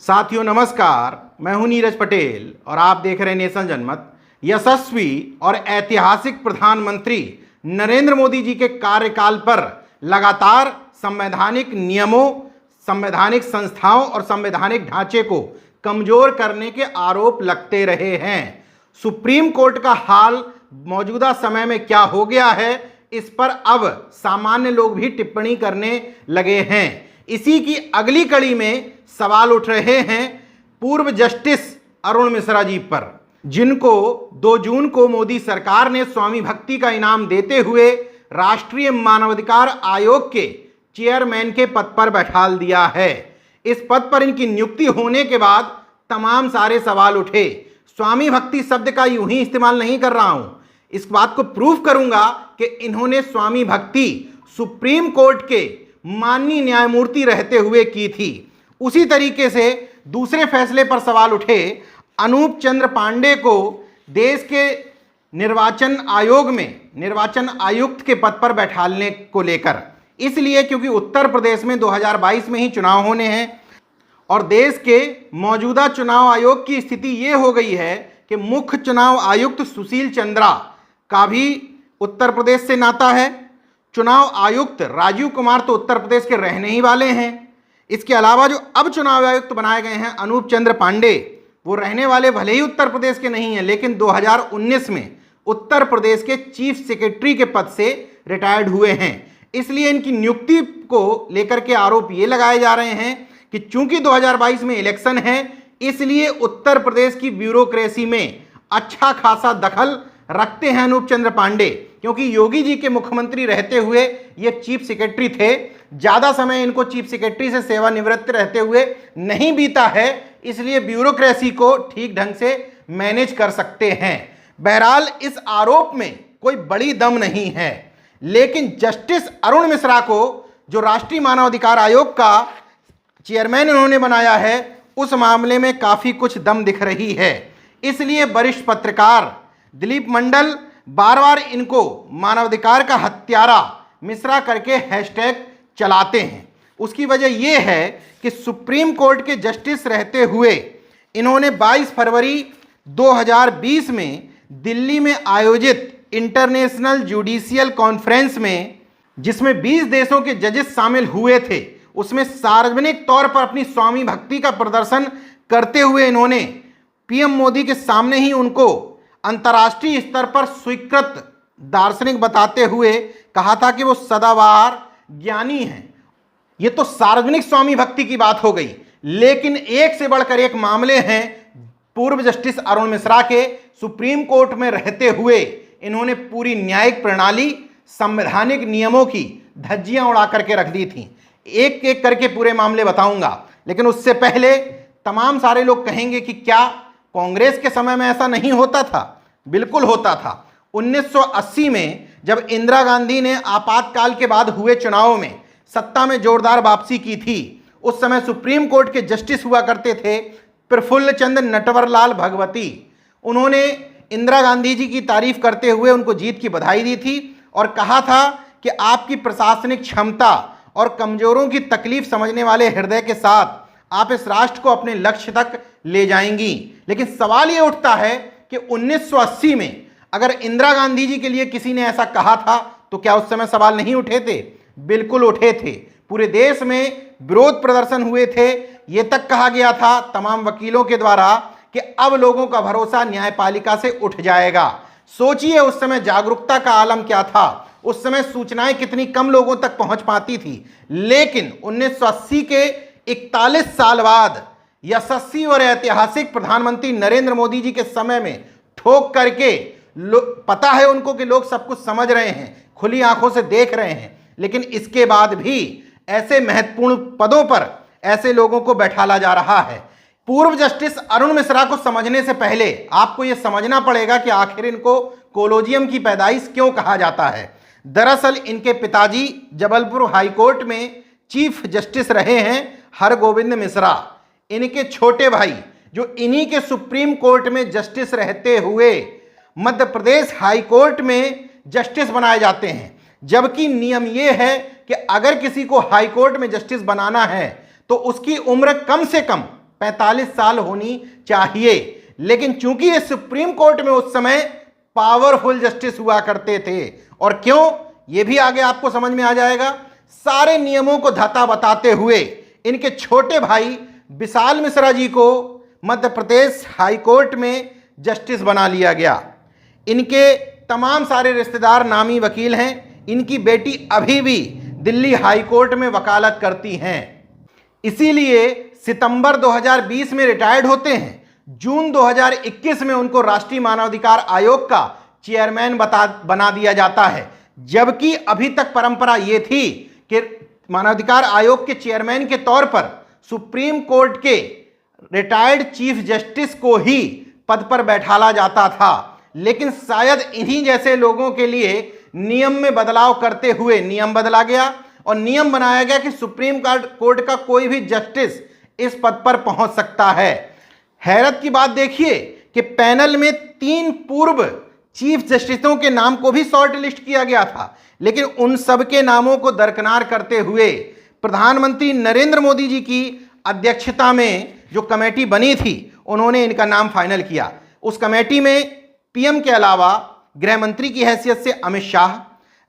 साथियों नमस्कार, मैं हूं नीरज पटेल और आप देख रहे हैं नेशन जनमत। यशस्वी और ऐतिहासिक प्रधानमंत्री नरेंद्र मोदी जी के कार्यकाल पर लगातार संवैधानिक नियमों, संवैधानिक संस्थाओं और संवैधानिक ढांचे को कमजोर करने के आरोप लगते रहे हैं। सुप्रीम कोर्ट का हाल मौजूदा समय में क्या हो गया है, इस पर अब सामान्य लोग भी टिप्पणी करने लगे हैं। इसी की अगली कड़ी में सवाल उठ रहे हैं पूर्व जस्टिस अरुण मिश्रा जी पर, जिनको 2 जून को मोदी सरकार ने स्वामी भक्ति का इनाम देते हुए राष्ट्रीय मानवाधिकार आयोग के चेयरमैन के पद पर बैठाल दिया है। इस पद पर इनकी नियुक्ति होने के बाद तमाम सारे सवाल उठे। स्वामी भक्ति शब्द का यूं ही इस्तेमाल नहीं कर रहा हूं, इस बात को प्रूव करूंगा कि इन्होंने स्वामी भक्ति सुप्रीम कोर्ट के माननीय न्यायमूर्ति रहते हुए की थी। उसी तरीके से दूसरे फैसले पर सवाल उठे अनूप चंद्र पांडे को देश के निर्वाचन आयोग में निर्वाचन आयुक्त के पद पर बैठालने को लेकर, इसलिए क्योंकि उत्तर प्रदेश में 2022 में ही चुनाव होने हैं और देश के मौजूदा चुनाव आयोग की स्थिति ये हो गई है कि मुख्य चुनाव आयुक्त सुशील चंद्रा का भी उत्तर प्रदेश से नाता है। चुनाव आयुक्त राजीव कुमार तो उत्तर प्रदेश के रहने ही वाले हैं। इसके अलावा जो अब चुनाव आयुक्त बनाए गए हैं अनूप चंद्र पांडे, वो रहने वाले भले ही उत्तर प्रदेश के नहीं हैं, लेकिन 2019 में उत्तर प्रदेश के चीफ सेक्रेटरी के पद से रिटायर्ड हुए हैं। इसलिए इनकी नियुक्ति को लेकर के आरोप ये लगाए जा रहे हैं कि चूंकि 2022 में इलेक्शन है, इसलिए उत्तर प्रदेश की ब्यूरोक्रेसी में अच्छा खासा दखल रखते हैं अनूप चंद्र पांडे, क्योंकि योगी जी के मुख्यमंत्री रहते हुए ये चीफ सेक्रेटरी थे। ज़्यादा समय इनको चीफ सेक्रेटरी से सेवानिवृत्त रहते हुए नहीं बीता है, इसलिए ब्यूरोक्रेसी को ठीक ढंग से मैनेज कर सकते हैं। बहरहाल इस आरोप में कोई बड़ी दम नहीं है, लेकिन जस्टिस अरुण मिश्रा को जो राष्ट्रीय मानवाधिकार आयोग का चेयरमैन उन्होंने बनाया है, उस मामले में काफ़ी कुछ दम दिख रही है। इसलिए वरिष्ठ पत्रकार दिलीप मंडल बार बार इनको मानवाधिकार का हत्यारा मिश्रा करके हैशटैग चलाते हैं। उसकी वजह यह है कि सुप्रीम कोर्ट के जस्टिस रहते हुए इन्होंने 22 फरवरी 2020 में दिल्ली में आयोजित इंटरनेशनल जुडिशियल कॉन्फ्रेंस में, जिसमें 20 देशों के जजेस शामिल हुए थे, उसमें सार्वजनिक तौर पर अपनी स्वामी भक्ति का प्रदर्शन करते हुए इन्होंने पीएम मोदी के सामने ही उनको अंतर्राष्ट्रीय स्तर पर स्वीकृत दार्शनिक बताते हुए कहा था कि वो सदाबहार ज्ञानी हैं। ये तो सार्वजनिक स्वामी भक्ति की बात हो गई, लेकिन एक से बढ़कर एक मामले हैं पूर्व जस्टिस अरुण मिश्रा के। सुप्रीम कोर्ट में रहते हुए इन्होंने पूरी न्यायिक प्रणाली, संवैधानिक नियमों की धज्जियां उड़ा करके रख दी थी। एक एक करके पूरे मामले बताऊंगा, लेकिन उससे पहले तमाम सारे लोग कहेंगे कि क्या कांग्रेस के समय में ऐसा नहीं होता था? बिल्कुल होता था। 1980 में जब इंदिरा गांधी ने आपातकाल के बाद हुए चुनावों में सत्ता में जोरदार वापसी की थी, उस समय सुप्रीम कोर्ट के जस्टिस हुआ करते थे प्रफुल्ल चंद्र नटवरलाल भगवती। उन्होंने इंदिरा गांधी जी की तारीफ करते हुए उनको जीत की बधाई दी थी और कहा था कि आपकी प्रशासनिक क्षमता और कमजोरों की तकलीफ समझने वाले हृदय के साथ आप इस राष्ट्र को अपने लक्ष्य तक ले जाएंगी। लेकिन सवाल ये उठता है कि 1980 में अगर इंदिरा गांधी जी के लिए किसी ने ऐसा कहा था तो क्या उस समय सवाल नहीं उठे थे? बिल्कुल उठे थे। पूरे देश में विरोध प्रदर्शन हुए थे। ये तक कहा गया था तमाम वकीलों के द्वारा कि अब लोगों का भरोसा न्यायपालिका से उठ जाएगा। सोचिए उस समय जागरूकता का आलम क्या था, उस समय सूचनाएं कितनी कम लोगों तक पहुंच पाती थी। लेकिन 1980 के 41 साल बाद यशस्वी और ऐतिहासिक प्रधानमंत्री नरेंद्र मोदी जी के समय में ठोक करके पता है उनको कि लोग सब कुछ समझ रहे हैं, खुली आंखों से देख रहे हैं, लेकिन इसके बाद भी ऐसे महत्वपूर्ण पदों पर ऐसे लोगों को बैठाला जा रहा है। पूर्व जस्टिस अरुण मिश्रा को समझने से पहले आपको यह समझना पड़ेगा कि आखिर इनको कोलोजियम की पैदाइश क्यों कहा जाता है। दरअसल इनके पिताजी जबलपुर हाईकोर्ट में चीफ जस्टिस रहे हैं हरगोविंद मिश्रा। इनके छोटे भाई जो इन्हीं के सुप्रीम कोर्ट में जस्टिस रहते हुए मध्य प्रदेश हाई कोर्ट में जस्टिस बनाए जाते हैं। जबकि नियम यह है कि अगर किसी को हाई कोर्ट में जस्टिस बनाना है तो उसकी उम्र कम से कम 45 साल होनी चाहिए। लेकिन चूंकि ये सुप्रीम कोर्ट में उस समय पावरफुल जस्टिस हुआ करते थे, और क्यों, ये भी आगे आपको समझ में आ जाएगा। सारे नियमों को धता बताते हुए इनके छोटे भाई विशाल मिश्रा जी को मध्य प्रदेश हाई कोर्ट में जस्टिस बना लिया गया। इनके तमाम सारे रिश्तेदार नामी वकील हैं। इनकी बेटी अभी भी दिल्ली हाई कोर्ट में वकालत करती हैं। इसीलिए सितंबर 2020 में रिटायर्ड होते हैं। जून 2021 में उनको राष्ट्रीय मानवाधिकार आयोग का चेयरमैन बना दिया जाता है। जबकि अभी तक परंपरा ये थी कि मानवाधिकार आयोग के चेयरमैन के तौर पर सुप्रीम कोर्ट के रिटायर्ड चीफ जस्टिस को ही पद पर बैठाला जाता था। लेकिन शायद इन्हीं जैसे लोगों के लिए नियम में बदलाव करते हुए नियम बदला गया और नियम बनाया गया कि सुप्रीम कोर्ट का कोई भी जस्टिस इस पद पर पहुंच सकता है। हैरत की बात देखिए कि पैनल में 3 पूर्व चीफ जस्टिसों के नाम को भी शॉर्ट लिस्ट किया गया था, लेकिन उन सब के नामों को दरकिनार करते हुए प्रधानमंत्री नरेंद्र मोदी जी की अध्यक्षता में जो कमेटी बनी थी, उन्होंने इनका नाम फाइनल किया। उस कमेटी में पीएम के अलावा गृह मंत्री की हैसियत से अमित शाह,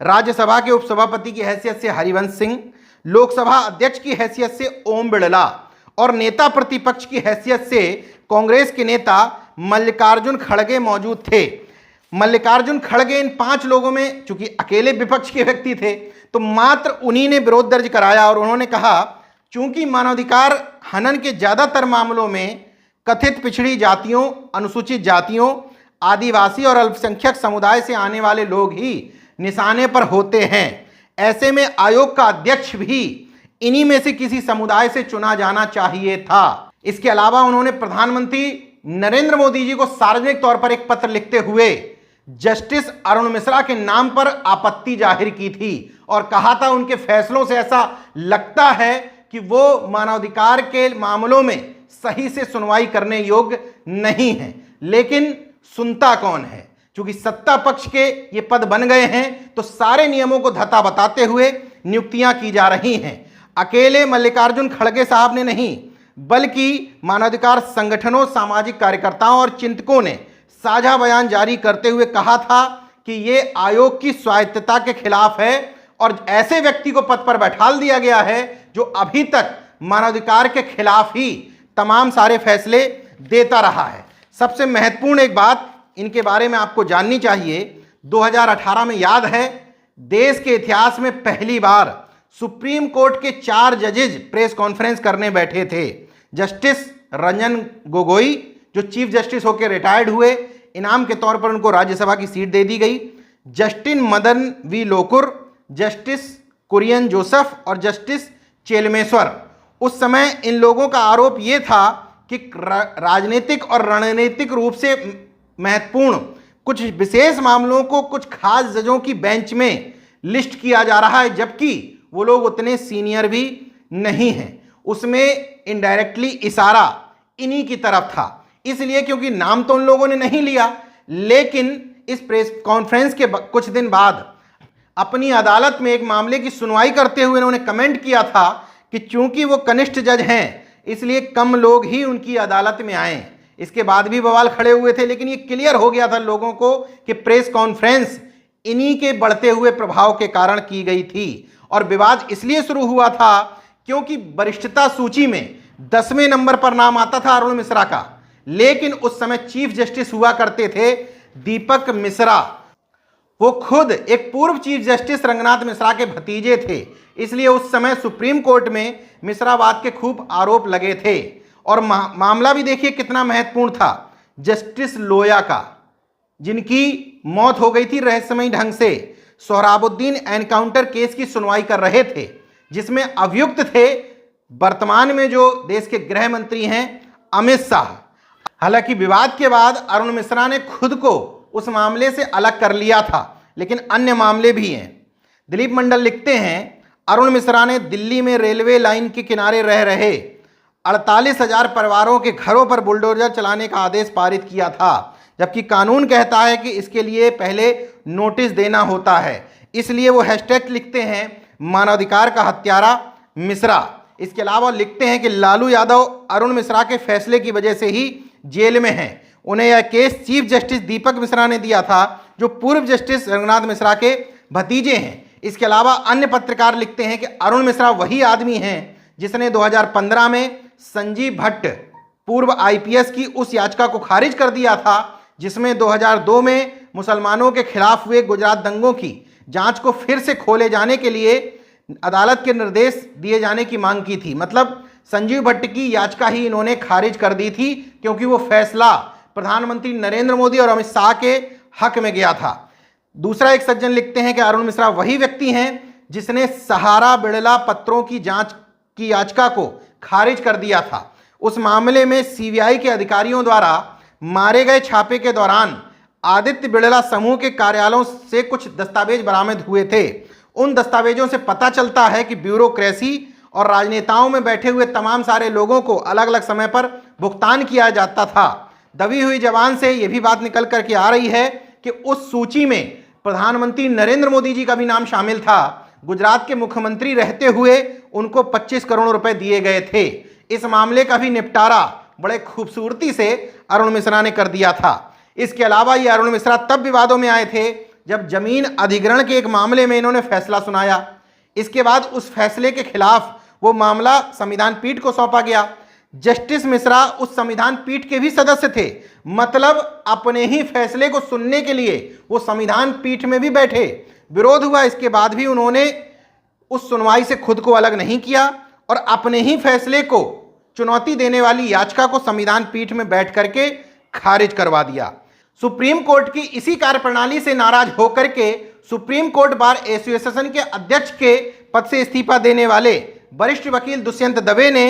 राज्यसभा के उपसभापति की हैसियत से हरिवंश सिंह, लोकसभा अध्यक्ष की हैसियत से ओम बिड़ला और नेता प्रतिपक्ष की हैसियत से कांग्रेस के नेता मल्लिकार्जुन खड़गे मौजूद थे। मल्लिकार्जुन खड़गे इन 5 लोगों में चूंकि अकेले विपक्ष के व्यक्ति थे, तो मात्र उन्हीं ने विरोध दर्ज कराया और उन्होंने कहा चूंकि मानवाधिकार हनन के ज़्यादातर मामलों में कथित पिछड़ी जातियों, अनुसूचित जातियों, आदिवासी और अल्पसंख्यक समुदाय से आने वाले लोग ही निशाने पर होते हैं, ऐसे में आयोग का अध्यक्ष भी इन्हीं में से किसी समुदाय से चुना जाना चाहिए था। इसके अलावा उन्होंने प्रधानमंत्री नरेंद्र मोदी जी को सार्वजनिक तौर पर एक पत्र लिखते हुए जस्टिस अरुण मिश्रा के नाम पर आपत्ति जाहिर की थी और कहा था उनके फैसलों से ऐसा लगता है कि वो मानवाधिकार के मामलों में सही से सुनवाई करने योग्य नहीं है। लेकिन सुनता कौन है? क्योंकि सत्ता पक्ष के ये पद बन गए हैं, तो सारे नियमों को धता बताते हुए नियुक्तियां की जा रही हैं। अकेले मल्लिकार्जुन खड़गे साहब ने नहीं, बल्कि मानवाधिकार संगठनों, सामाजिक कार्यकर्ताओं और चिंतकों ने साझा बयान जारी करते हुए कहा था कि ये आयोग की स्वायत्तता के खिलाफ है और ऐसे व्यक्ति को पद पर बैठाल दिया गया है जो अभी तक मानवाधिकार के खिलाफ ही तमाम सारे फैसले देता रहा है। सबसे महत्वपूर्ण एक बात इनके बारे में आपको जाननी चाहिए, 2018 में याद है देश के इतिहास में पहली बार सुप्रीम कोर्ट के 4 जजेज प्रेस कॉन्फ्रेंस करने बैठे थे। जस्टिस रंजन गोगोई जो चीफ जस्टिस होकर रिटायर्ड हुए, इनाम के तौर पर उनको राज्यसभा की सीट दे दी गई। Justice Madan V Lokur, justice Kurian Joseph और जस्टिस चेलमेश्वर। उस समय इन लोगों का आरोप ये था कि राजनीतिक और रणनीतिक रूप से महत्वपूर्ण कुछ विशेष मामलों को कुछ खास जजों की बेंच में लिस्ट किया जा रहा है, जबकि वो लोग उतने सीनियर भी नहीं हैं। उसमें इनडायरेक्टली इशारा इन्हीं की तरफ था, इसलिए क्योंकि नाम तो उन लोगों ने नहीं लिया, लेकिन इस प्रेस कॉन्फ्रेंस के कुछ दिन बाद अपनी अदालत में एक मामले की सुनवाई करते हुए उन्होंने कमेंट किया था कि चूंकि वो कनिष्ठ जज हैं, इसलिए कम लोग ही उनकी अदालत में आए। इसके बाद भी बवाल खड़े हुए थे, लेकिन ये क्लियर हो गया था लोगों को कि प्रेस कॉन्फ्रेंस इन्हीं के बढ़ते हुए प्रभाव के कारण की गई थी। और विवाद इसलिए शुरू हुआ था क्योंकि वरिष्ठता सूची में 10वें नंबर पर नाम आता था अरुण मिश्रा का, लेकिन उस समय चीफ जस्टिस हुआ करते थे दीपक मिश्रा। वो खुद एक पूर्व चीफ जस्टिस रंगनाथ मिश्रा के भतीजे थे, इसलिए उस समय सुप्रीम कोर्ट में मिश्रावाद के खूब आरोप लगे थे। और मामला भी देखिए कितना महत्वपूर्ण था, जस्टिस लोया का, जिनकी मौत हो गई थी रहस्यमयी ढंग से, सोहराबुद्दीन एनकाउंटर केस की सुनवाई कर रहे थे, जिसमें अभियुक्त थे वर्तमान में जो देश के गृह मंत्री हैं अमित शाह। हालांकि विवाद के बाद अरुण मिश्रा ने खुद को उस मामले से अलग कर लिया था, लेकिन अन्य मामले भी हैं। दिलीप मंडल लिखते हैं, अरुण मिश्रा ने दिल्ली में रेलवे लाइन के किनारे रह रहे 48,000 परिवारों के घरों पर बुलडोजर चलाने का आदेश पारित किया था, जबकि कानून कहता है कि इसके लिए पहले नोटिस देना होता है। इसलिए वो हैशटैग लिखते हैं मानवाधिकार का हत्यारा मिश्रा। इसके अलावा लिखते हैं कि लालू यादव अरुण मिश्रा के फैसले की वजह से ही जेल में हैं। उन्हें यह केस चीफ जस्टिस दीपक मिश्रा ने दिया था, जो पूर्व जस्टिस रंगनाथ मिश्रा के भतीजे हैं। इसके अलावा अन्य पत्रकार लिखते हैं कि अरुण मिश्रा वही आदमी हैं जिसने 2015 में संजीव भट्ट पूर्व आईपीएस की उस याचिका को खारिज कर दिया था जिसमें 2002 में मुसलमानों के खिलाफ हुए गुजरात दंगों की जांच को फिर से खोले जाने के लिए अदालत के निर्देश दिए जाने की मांग की थी। मतलब संजीव भट्ट की याचिका ही इन्होंने खारिज कर दी थी क्योंकि वो फैसला प्रधानमंत्री नरेंद्र मोदी और अमित शाह के हक में गया था। दूसरा एक सज्जन लिखते हैं कि अरुण मिश्रा वही व्यक्ति हैं जिसने सहारा बिड़ला पत्रों की जांच की याचिका को खारिज कर दिया था। उस मामले में सीबीआई के अधिकारियों द्वारा मारे गए छापे के दौरान आदित्य बिड़ला समूह के कार्यालयों से कुछ दस्तावेज बरामद हुए थे। उन दस्तावेजों से पता चलता है कि ब्यूरोक्रेसी और राजनेताओं में बैठे हुए तमाम सारे लोगों को अलग अलग समय पर भुगतान किया जाता था। दबी हुई जबान से यह भी बात निकल करके आ रही है कि उस सूची में प्रधानमंत्री नरेंद्र मोदी जी का भी नाम शामिल था। गुजरात के मुख्यमंत्री रहते हुए उनको 25 करोड़ रुपए दिए गए थे। इस मामले का भी निपटारा बड़े खूबसूरती से अरुण मिश्रा ने कर दिया था। इसके अलावा ये अरुण मिश्रा तब विवादों में आए थे जब जमीन अधिग्रहण के एक मामले में इन्होंने फैसला सुनाया। इसके बाद उस फैसले के खिलाफ वो मामला संविधान पीठ को सौंपा गया। जस्टिस मिश्रा उस संविधान पीठ के भी सदस्य थे। मतलब अपने ही फैसले को सुनने के लिए वो संविधान पीठ में भी बैठे। विरोध हुआ, इसके बाद भी उन्होंने उस सुनवाई से खुद को अलग नहीं किया और अपने ही फैसले को चुनौती देने वाली याचिका को संविधान पीठ में बैठ करके खारिज करवा दिया। सुप्रीम कोर्ट की इसी कार्यप्रणाली से नाराज होकर के सुप्रीम कोर्ट बार एसोसिएशन के अध्यक्ष के पद से इस्तीफा देने वाले वरिष्ठ वकील दुष्यंत दवे ने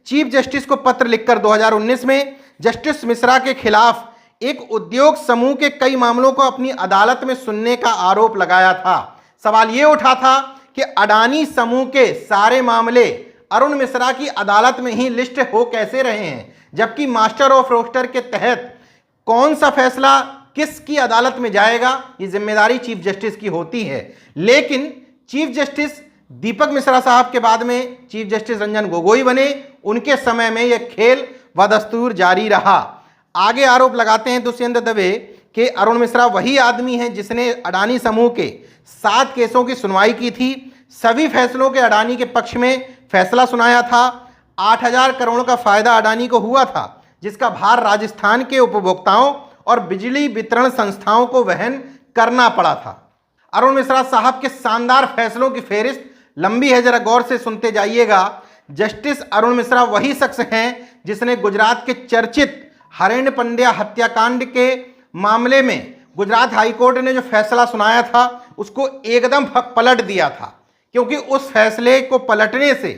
चीफ जस्टिस को पत्र लिखकर 2019 में जस्टिस मिश्रा के खिलाफ एक उद्योग समूह के कई मामलों को अपनी अदालत में सुनने का आरोप लगाया था। सवाल यह उठा था कि अडानी समूह के सारे मामले अरुण मिश्रा की अदालत में ही लिस्ट हो कैसे रहे हैं, जबकि मास्टर ऑफ रोस्टर के तहत कौन सा फैसला किसकी अदालत में जाएगा, ये जिम्मेदारी चीफ जस्टिस की होती है। लेकिन चीफ जस्टिस दीपक मिश्रा साहब के बाद में चीफ जस्टिस रंजन गोगोई बने। उनके समय में यह खेल बदस्तूर जारी रहा। आगे आरोप लगाते हैं दुष्यंत दवे कि अरुण मिश्रा वही आदमी है जिसने अडानी समूह के 7 केसों की सुनवाई की थी। सभी फैसलों के अडानी के पक्ष में फैसला सुनाया था। 8,000 करोड़ का फायदा अडानी को हुआ था, जिसका भार राजस्थान के उपभोक्ताओं और बिजली वितरण संस्थाओं को वहन करना पड़ा था। अरुण मिश्रा साहब के शानदार फैसलों की फेहरिस्त लंबी है, जरा गौर से सुनते जाइएगा। जस्टिस अरुण मिश्रा वही शख्स हैं जिसने गुजरात के चर्चित हरेंद्र पंड्या हत्याकांड के मामले में गुजरात हाईकोर्ट ने जो फैसला सुनाया था उसको एकदम पलट दिया था, क्योंकि उस फैसले को पलटने से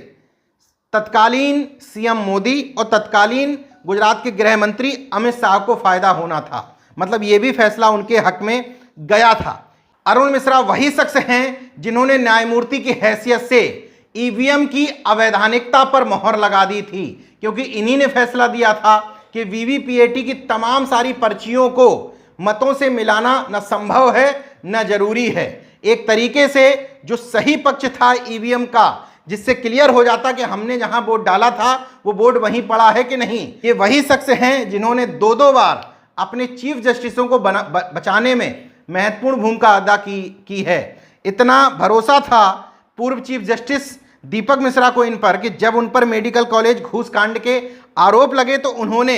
तत्कालीन सीएम मोदी और तत्कालीन गुजरात के गृह मंत्री अमित शाह को फायदा होना था। मतलब ये भी फैसला उनके हक में गया था। अरुण मिश्रा वही शख्स हैं जिन्होंने न्यायमूर्ति की हैसियत से ईवीएम की अवैधानिकता पर मोहर लगा दी थी, क्योंकि इन्हीं ने फैसला दिया था कि वीवीपीएटी की तमाम सारी पर्चियों को मतों से मिलाना न संभव है न जरूरी है। एक तरीके से जो सही पक्ष था ईवीएम का, जिससे क्लियर हो जाता कि हमने जहां वोट डाला था वो वोट वहीं पड़ा है कि नहीं। ये वही शख्स हैं जिन्होंने 2 बार अपने चीफ जस्टिसों को बचाने में महत्वपूर्ण भूमिका अदा की है। इतना भरोसा था पूर्व चीफ जस्टिस दीपक मिश्रा को इन पर कि जब उन पर मेडिकल कॉलेज घूस कांड के आरोप लगे तो उन्होंने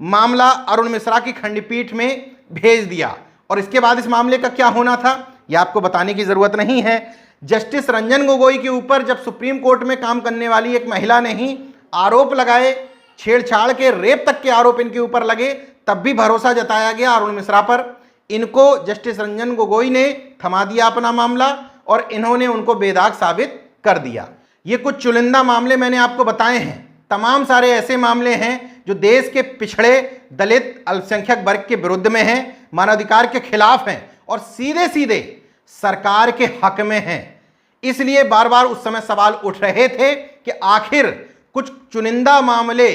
मामला अरुण मिश्रा की खंडपीठ में भेज दिया। और इसके बाद इस मामले का क्या होना था यह आपको बताने की जरूरत नहीं है। जस्टिस रंजन गोगोई के ऊपर जब सुप्रीम कोर्ट में काम करने वाली एक महिला ने ही आरोप लगाए, छेड़छाड़ के, रेप तक के आरोप इनके ऊपर लगे, तब भी भरोसा जताया गया अरुण मिश्रा पर। इनको जस्टिस रंजन गोगोई ने थमा दिया अपना मामला और इन्होंने उनको बेदाग साबित कर दिया। ये कुछ चुनिंदा मामले मैंने आपको बताए हैं। तमाम सारे ऐसे मामले हैं जो देश के पिछड़े दलित अल्पसंख्यक वर्ग के विरुद्ध में हैं, मानवाधिकार के खिलाफ हैं और सीधे सीधे सरकार के हक में हैं। इसलिए बार बार उस समय सवाल उठ रहे थे कि आखिर कुछ चुनिंदा मामले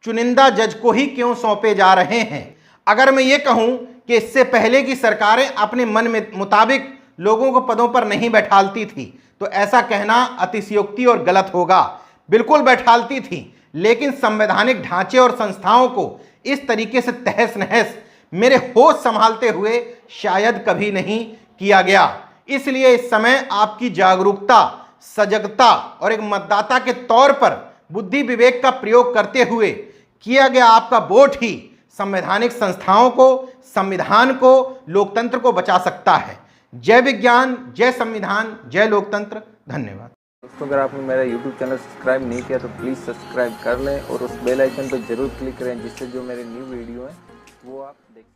चुनिंदा जज को ही क्यों सौंपे जा रहे हैं। अगर मैं ये कहूं कि इससे पहले की सरकारें अपने मन में मुताबिक लोगों को पदों पर नहीं बैठालती थी तो ऐसा कहना अतिशयोक्ति और गलत होगा। बिल्कुल बैठालती थी, लेकिन संवैधानिक ढांचे और संस्थाओं को इस तरीके से तहस नहस मेरे होश संभालते हुए शायद कभी नहीं किया गया। इसलिए इस समय आपकी जागरूकता, सजगता और एक मतदाता के तौर पर बुद्धि विवेक का प्रयोग करते हुए किया गया आपका वोट ही संवैधानिक संस्थाओं को, संविधान को, लोकतंत्र को बचा सकता है। जय विज्ञान, जय संविधान, जय लोकतंत्र। धन्यवाद दोस्तों, अगर आपने मेरा YouTube चैनल सब्सक्राइब नहीं किया तो प्लीज़ सब्सक्राइब कर लें और उस बेल आइकन पर जरूर क्लिक करें, जिससे जो मेरे न्यू वीडियो हैं वो आप देख सकें।